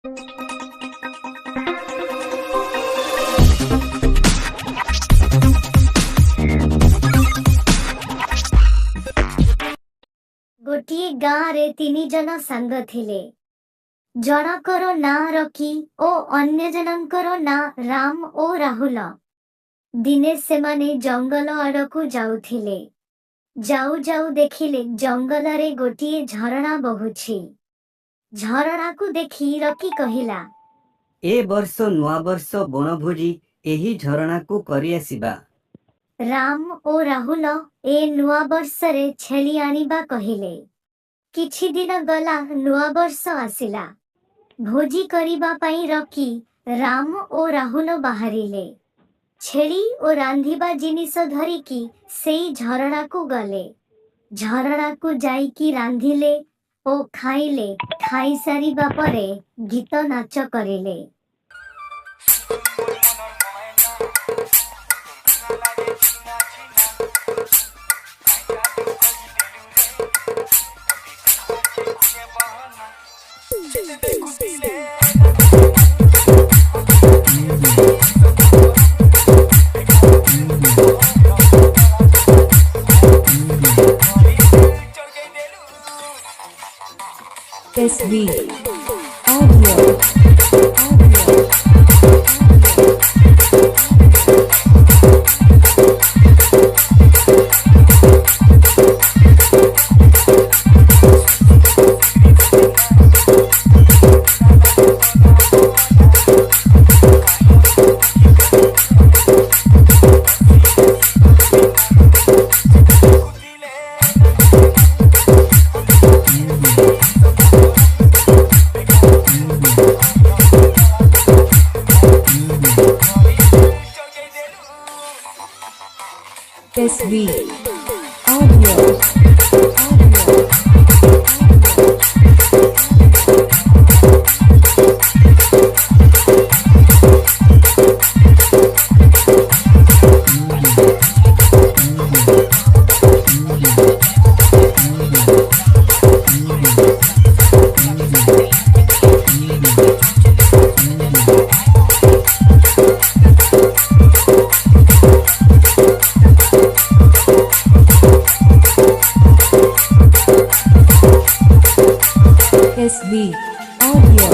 गोटिए गाँ रे तीन जन सांग थिले। जनकर ना रकी ओ अन्य जनकर ना राम ओ राहुल। दिने सेमाने जंगल आड़कू जाउथिले। जाऊ जाऊ देखिले जंगल रे गोटिए झरणा बहुछि। झरणा को देखी रकी कहिला, ए वर्ष नुआ वर्ष बनभोजी एही झरणा को करि आसिबा। राम ओ राहुल ए नुआ वर्ष रे छेली आनिबा कहिले। किछि दिन गला नुआ वर्ष आसिला। भोजी करिबा पाई रकी राम ओ राहुल बाहरिले। छेली ओ रांधिबा जिनिस धरिकी सेई झरणा को गले। झरणा को जाइकी रांधिले ओ खाइले। खाई सारिबा परे गीत नाच करिले। SV Audio. SV Audio. SV Audio.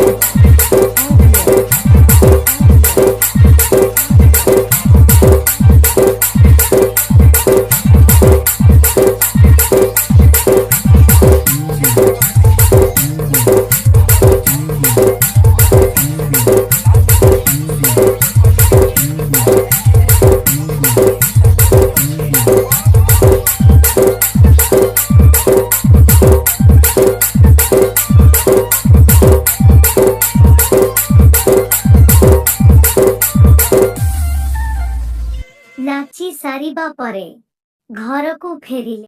नाची सारिबा परे घर को फेरिले।